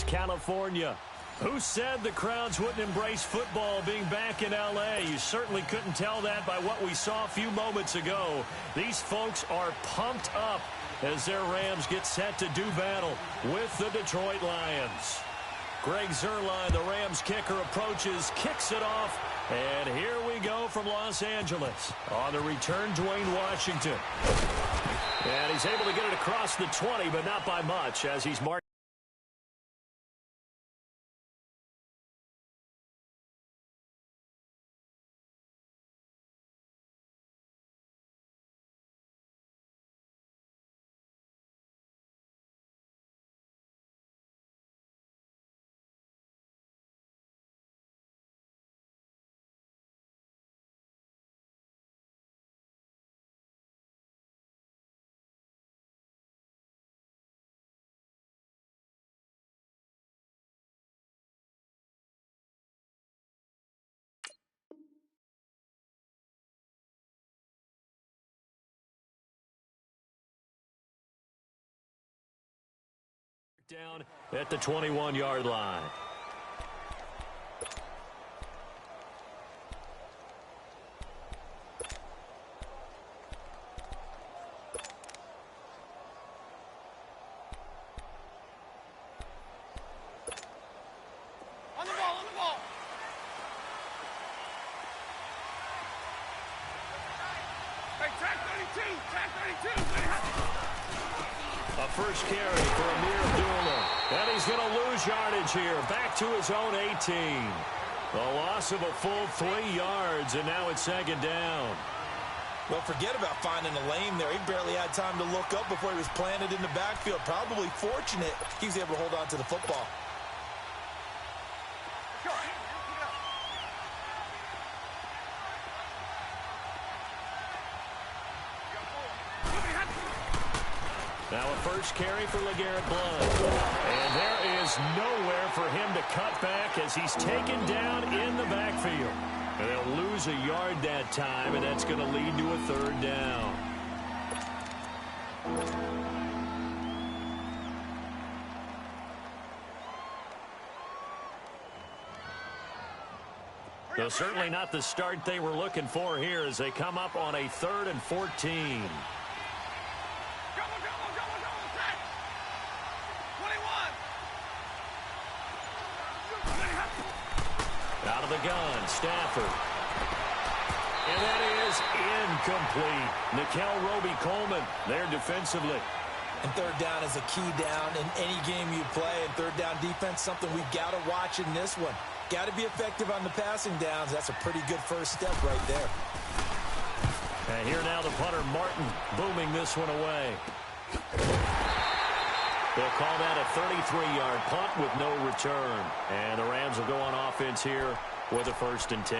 California. Who said the crowds wouldn't embrace football being back in L.A.? You certainly couldn't tell that by what we saw a few moments ago. These folks are pumped up as their Rams get set to do battle with the Detroit Lions. Greg Zuerlein, the Rams kicker, approaches, kicks it off, and here we go from Los Angeles. On the return, Dwayne Washington. And he's able to get it across the 20, but not by much as he's marked. Down at the 21-yard line. On the ball. Hey, track 32. A first carry for Amir Abdullah. And he's going to lose yardage here. Back to his own 18. A loss of a full 3 yards, and now it's second down. Well, forget about finding a lane there. He barely had time to look up before he was planted in the backfield. Probably fortunate he was able to hold on to the football. Now a first carry for LeGarrette Blount. And there is nowhere for him to cut back as he's taken down in the backfield. And they'll lose a yard that time, and that's going to lead to a third down. So certainly not the start they were looking for here as they come up on a 3rd and 14. Out of the gun, Stafford. And that is incomplete. Nickel Roby-Coleman there defensively. And third down is a key down in any game you play. And third down defense, something we've got to watch in this one. Got to be effective on the passing downs. That's a pretty good first step right there. And here now the punter, Martin, booming this one away. They'll call that a 33-yard punt with no return. And the Rams will go on offense here with a 1st and 10.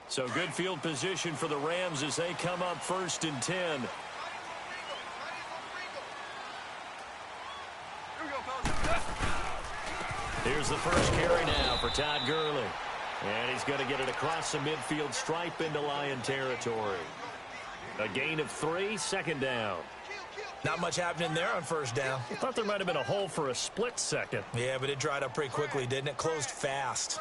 So good field position for the Rams as they come up 1st and 10. Here's the first carry now for Todd Gurley. And he's going to get it across the midfield stripe into Lion territory. A gain of 3, 2nd down. Not much happening there on 1st down. I thought there might have been a hole for a split second. Yeah, but it dried up pretty quickly, didn't it? Closed fast.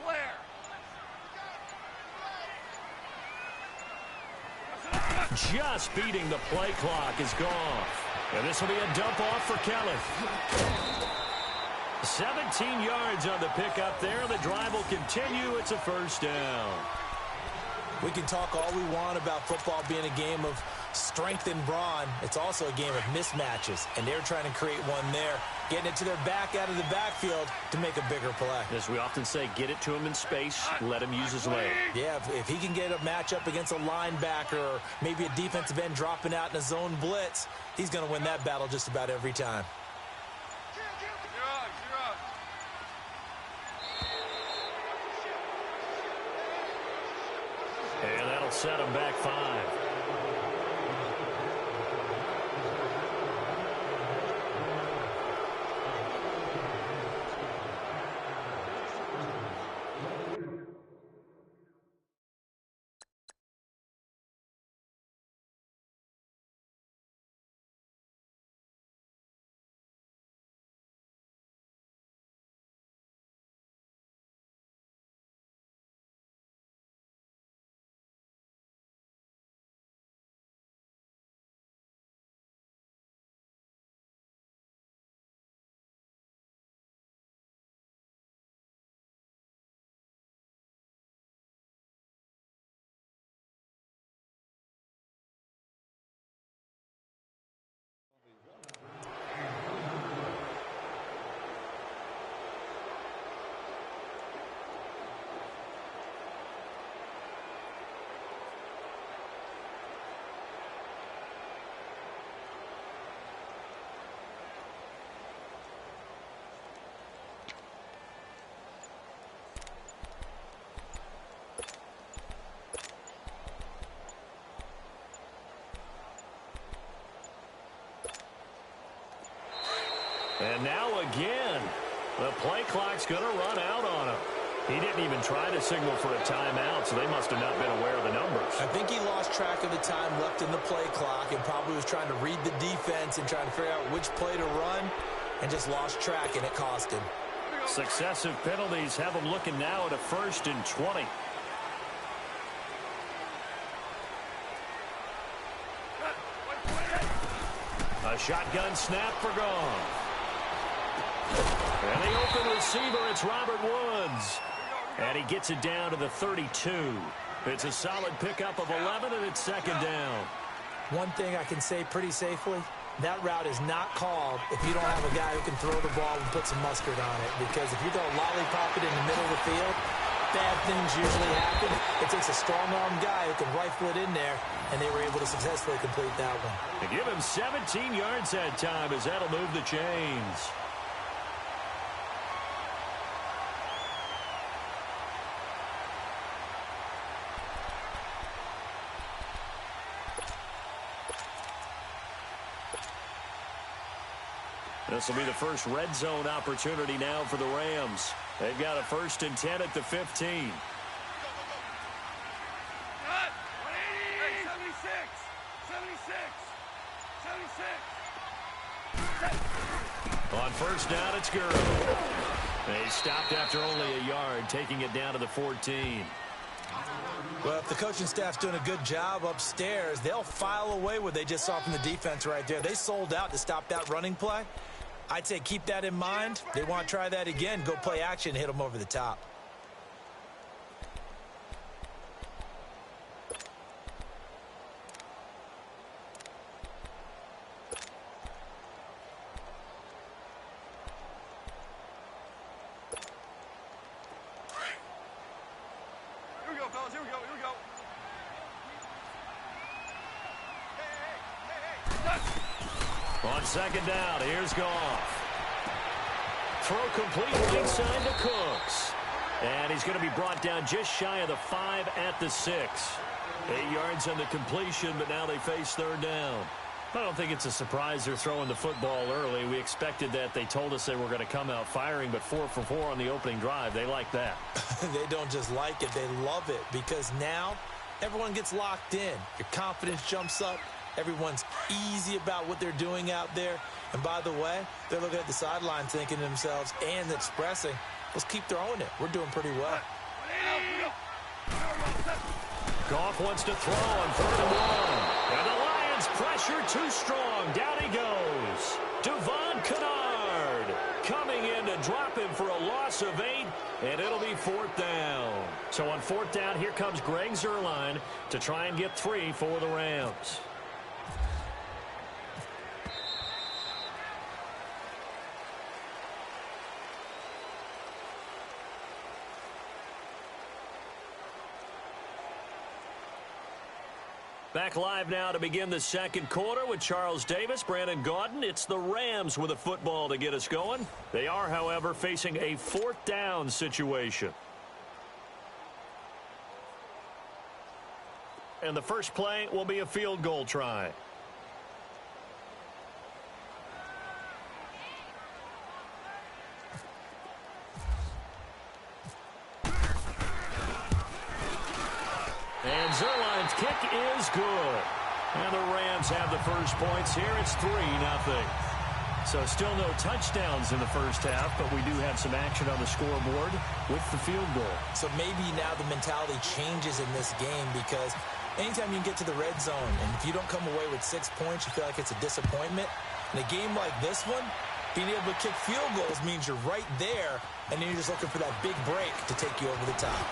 flare. Just beating the play clock is gone. And this will be a dump off for Kelly. 17 yards on the pickup there. The drive will continue. It's a first down. We can talk all we want about football being a game of strength and brawn. It's also a game of mismatches, and they're trying to create one there, getting it to their back out of the backfield to make a bigger play. As we often say, get it to him in space, let him use his leg. Yeah, if he can get a matchup against a linebacker or maybe a defensive end dropping out in a zone blitz, he's going to win that battle just about every time. And that'll set him back 5. And now again, the play clock's going to run out on him. He didn't even try to signal for a timeout, so they must have not been aware of the numbers. I think he lost track of the time left in the play clock and probably was trying to read the defense and trying to figure out which play to run and just lost track, and it cost him. Successive penalties have him looking now at a 1st and 20. A shotgun snap for gone. And the open receiver, it's Robert Woods. And he gets it down to the 32. It's a solid pickup of 11, and it's 2nd down. One thing I can say pretty safely, that route is not called if you don't have a guy who can throw the ball and put some mustard on it. Because if you go lollipop it in the middle of the field, bad things usually happen. It takes a strong-armed guy who can rifle it in there, and they were able to successfully complete that one. They give him 17 yards that time as that'll move the chains. This will be the first red zone opportunity now for the Rams. They've got a 1st and 10 at the 15. Cut! 180! 76! 76! 76! On 1st down, it's Gurley. They stopped after only a yard, taking it down to the 14. Well, if the coaching staff's doing a good job upstairs, they'll file away what they just saw from the defense right there. They sold out to stop that running play. I'd say keep that in mind. They want to try that again. Go play action, hit them over the top. Here we go, fellas. Here we go. Here we go. On 2nd down, here's Goff. Throw complete inside to Cooks. And he's going to be brought down just shy of the 5 at the 6. 8 yards on the completion, but now they face 3rd down. I don't think it's a surprise they're throwing the football early. We expected that. They told us they were going to come out firing, but 4 for 4 on the opening drive. They like that. They don't just like it, they love it, because now everyone gets locked in. Your confidence jumps up. Everyone's easy about what they're doing out there. And by the way, they're looking at the sideline thinking to themselves and expressing, let's keep throwing it. We're doing pretty well. Goff wants to throw on 3rd and 1. And the Lions pressure too strong. Down he goes. Devon Kennard coming in to drop him for a loss of 8, and it'll be 4th down. So on 4th down, here comes Greg Zuerlein to try and get 3 for the Rams. Back live now to begin the 2nd quarter with Charles Davis, Brandon Gaudin. It's the Rams with a football to get us going. They are, however, facing a 4th down situation. And the first play will be a field goal try. And Zuerlein's kick is good. And the Rams have the first points here. It's 3-0. So still no touchdowns in the first half, but we do have some action on the scoreboard with the field goal. So maybe now the mentality changes in this game, because anytime you can get to the red zone, and if you don't come away with 6 points, you feel like it's a disappointment. In a game like this one, being able to kick field goals means you're right there, and then you're just looking for that big break to take you over the top.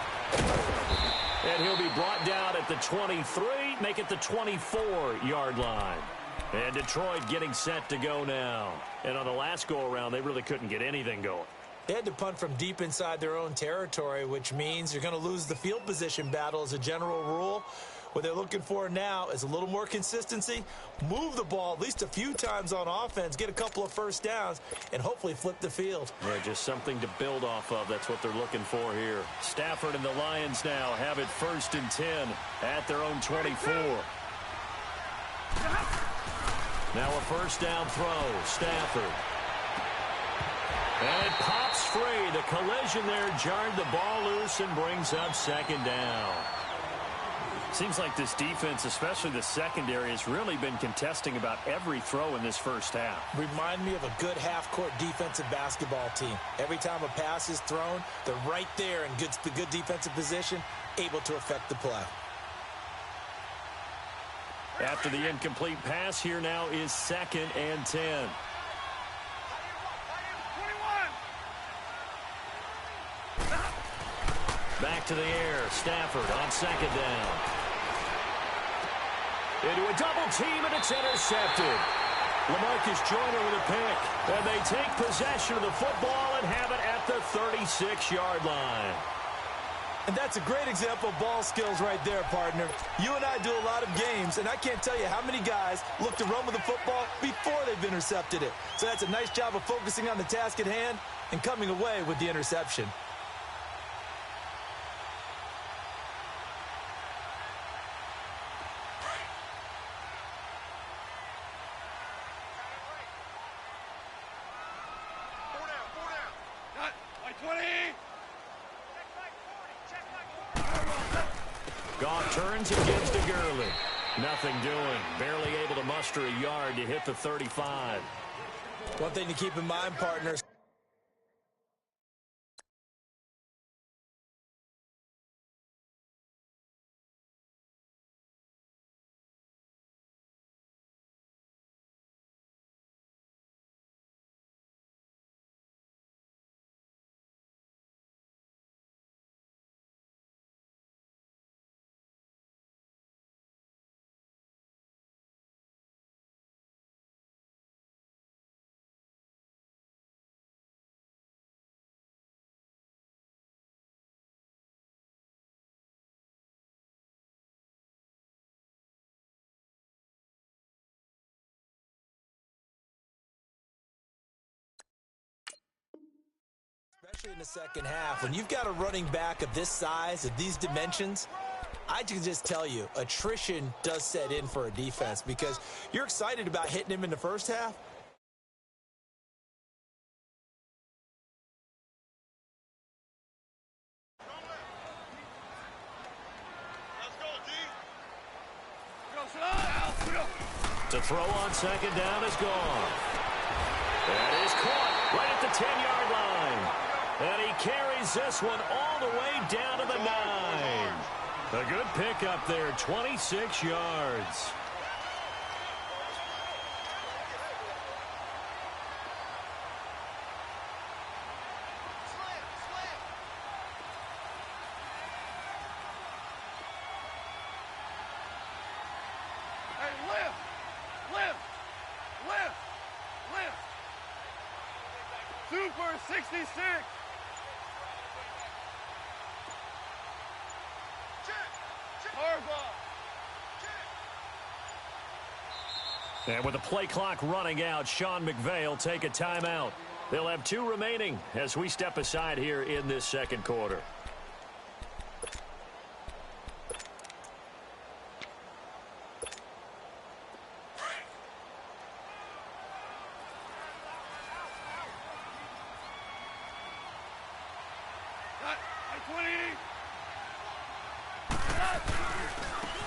And he'll be brought down at the 23, make it the 24-yard line. And Detroit getting set to go now. And on the last go-around, they really couldn't get anything going. They had to punt from deep inside their own territory, which means you're going to lose the field position battle as a general rule. What they're looking for now is a little more consistency, move the ball at least a few times on offense, get a couple of first downs, and hopefully flip the field. Yeah, just something to build off of. That's what they're looking for here. Stafford and the Lions now have it 1st and 10 at their own 24. Now a first down throw. Stafford. And it pops free. The collision there jarred the ball loose and brings up 2nd down. Seems like this defense, especially the secondary, has really been contesting about every throw in this first half. Remind me of a good half-court defensive basketball team. Every time a pass is thrown, they're right there in good defensive position, able to affect the play. After the incomplete pass, here now is 2nd and 10. Back to the air. Stafford on 2nd down. Into a double team, and it's intercepted. LaMarcus Joyner with a pick. And they take possession of the football and have it at the 36-yard line. And that's a great example of ball skills right there, partner. You and I do a lot of games, and I can't tell you how many guys look to run with the football before they've intercepted it. So that's a nice job of focusing on the task at hand and coming away with the interception. Goff turns and gives to Gurley. Nothing doing. Barely able to muster a yard to hit the 35. One thing to keep in mind, partners. Especially in the second half, when you've got a running back of this size, of these dimensions, I can just tell you, attrition does set in for a defense because you're excited about hitting him in the first half. To throw on 2nd down is gone. That is caught right at the 10-yard line. And he carries this one all the way down to the 9. A good pickup there, 26 yards. Super 66. And with the play clock running out, Sean McVay will take a timeout. They'll have 2 remaining as we step aside here in this second quarter.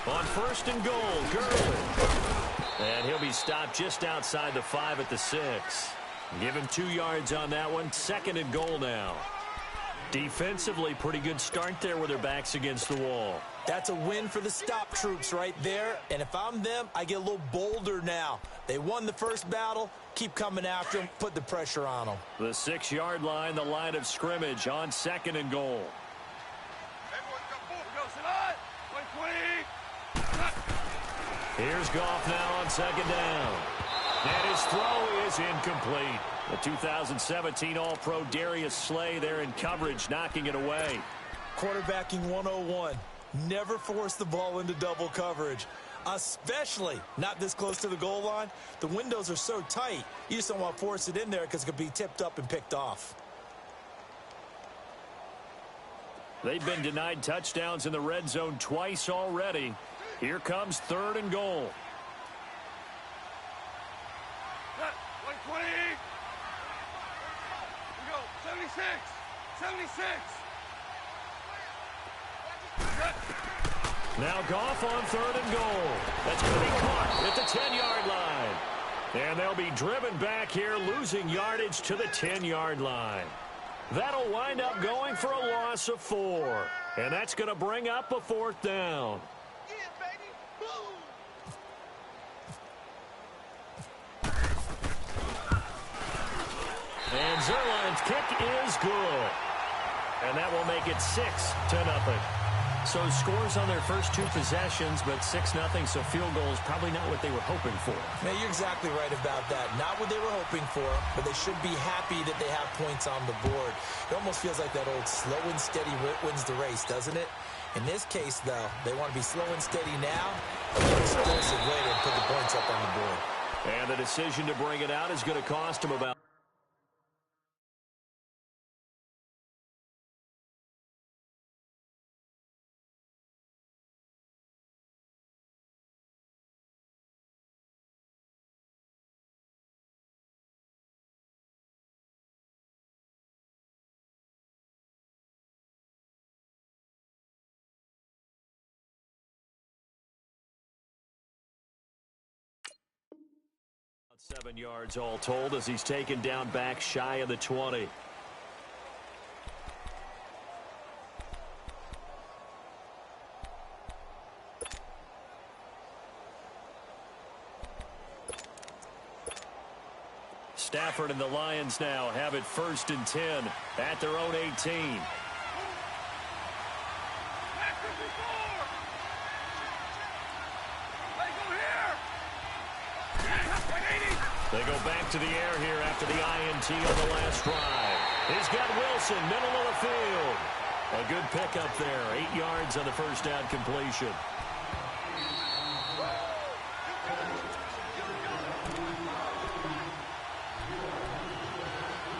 On first and goal, Gurley. And he'll be stopped just outside the 5 at the 6. Give him 2 yards on that one. Second and goal now. Defensively, pretty good start there with their backs against the wall. That's a win for the stop troops right there. And if I'm them, I get a little bolder now. They won the first battle. Keep coming after them. Put the pressure on them. The 6-yard line, the line of scrimmage on second and goal. Here's Goff now on second down. And his throw is incomplete. The 2017 All-Pro Darius Slay there in coverage, knocking it away. Quarterbacking 101. Never force the ball into double coverage, especially not this close to the goal line. The windows are so tight, you just don't want to force it in there because it could be tipped up and picked off. They've been denied touchdowns in the red zone twice already. Here comes third and goal. 120. Here we go. 76. 76. Now Goff on third and goal. That's going to be caught at the 10-yard line. And they'll be driven back here, losing yardage to the 10-yard line. That'll wind up going for a loss of 4. And that's going to bring up a 4th down. And Zerline's kick is good. And that will make it 6-0. So scores on their first 2 possessions, but 6-0, so field goal is probably not what they were hoping for. Man, you're exactly right about that. Not what they were hoping for, but they should be happy that they have points on the board. It almost feels like that old slow and steady wins the race, doesn't it? In this case, though, they want to be slow and steady now, and get explosive later and put the points up on the board. And the decision to bring it out is going to cost them about about 7 yards all told as he's taken down back shy of the 20. Stafford and the Lions now have it 1st and 10 at their own 18. They go back to the air here after the INT on the last drive. He's got Wilson, middle of the field. A good pickup there, 8 yards on the first down completion.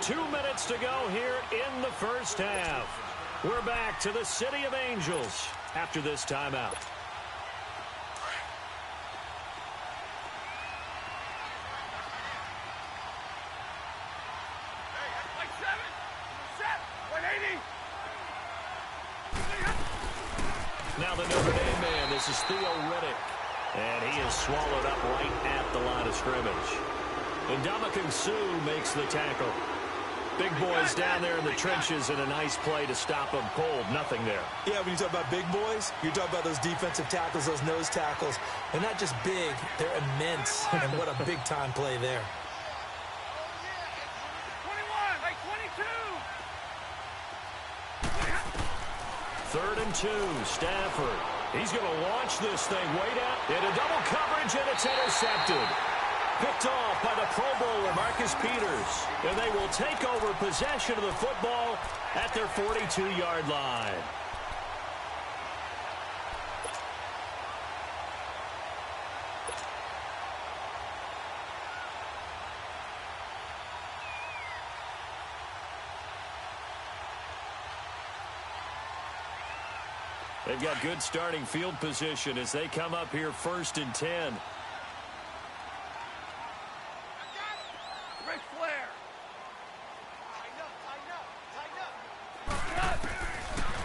Two minutes to go here in the first half. We're back to the City of Angels after this timeout. Now the Notre Dame man, this is Theo Riddick. And he is swallowed up right at the line of scrimmage. And Ndamukong Suh makes the tackle. Big boys down there in the trenches, and a nice play to stop them cold. Nothing there. Yeah, when you talk about big boys, you're talking about those defensive tackles, those nose tackles. They're not just big, they're immense. And what a big-time play there. 3rd and 2, Stafford. He's going to launch this thing way down into double coverage, and it's intercepted. Picked off by the Pro Bowler, Marcus Peters. And they will take over possession of the football at their 42-yard line. They've got good starting field position as they come up here 1st and 10.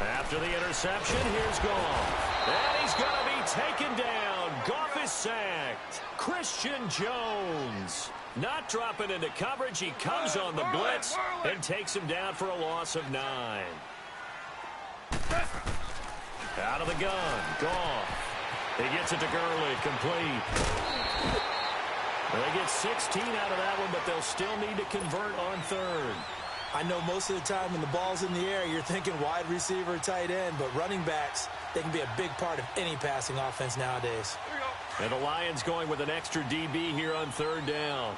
After the interception, here's Goff. And he's going to be taken down. Goff is sacked. Christian Jones not dropping into coverage. He comes on the blitz and takes him down for a loss of 9. Out of the gun, Goff. He gets it to Gurley, complete. They get 16 out of that one, but they'll still need to convert on 3rd. I know most of the time when the ball's in the air, you're thinking wide receiver, tight end, but running backs, they can be a big part of any passing offense nowadays. And the Lions going with an extra DB here on 3rd down.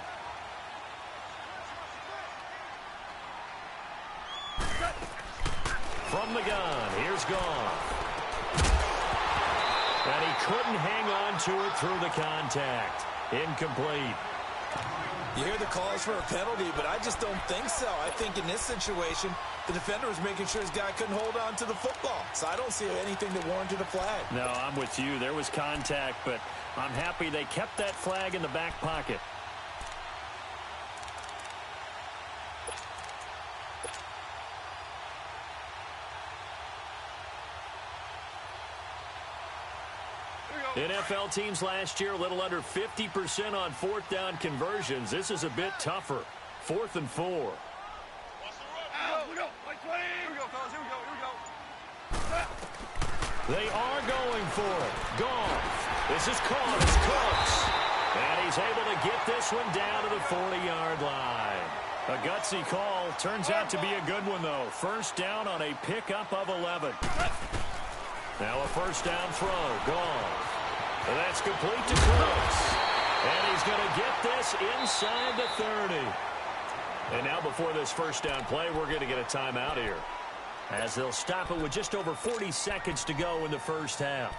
From the gun, here's Goff. And he couldn't hang on to it through the contact. Incomplete. You hear the calls for a penalty, but I just don't think so. I think in this situation, the defender was making sure his guy couldn't hold on to the football. So I don't see anything that warranted a flag. No, I'm with you. There was contact, but I'm happy they kept that flag in the back pocket. NFL teams last year a little under 50% on 4th down conversions. This is a bit tougher. 4th and 4. Here we go. 20. Here we go, fellas. Here we go. They are going for it. Goff. This is caught as Cooks. And he's able to get this one down to the 40-yard line. A gutsy call. Turns out to be a good one, though. 1st down on a pickup of 11. Now a 1st down throw. Goff. And that's complete to Cooks. And he's going to get this inside the 30. And now before this 1st down play, we're going to get a timeout here, as they'll stop it with just over 40 seconds to go in the 1st half.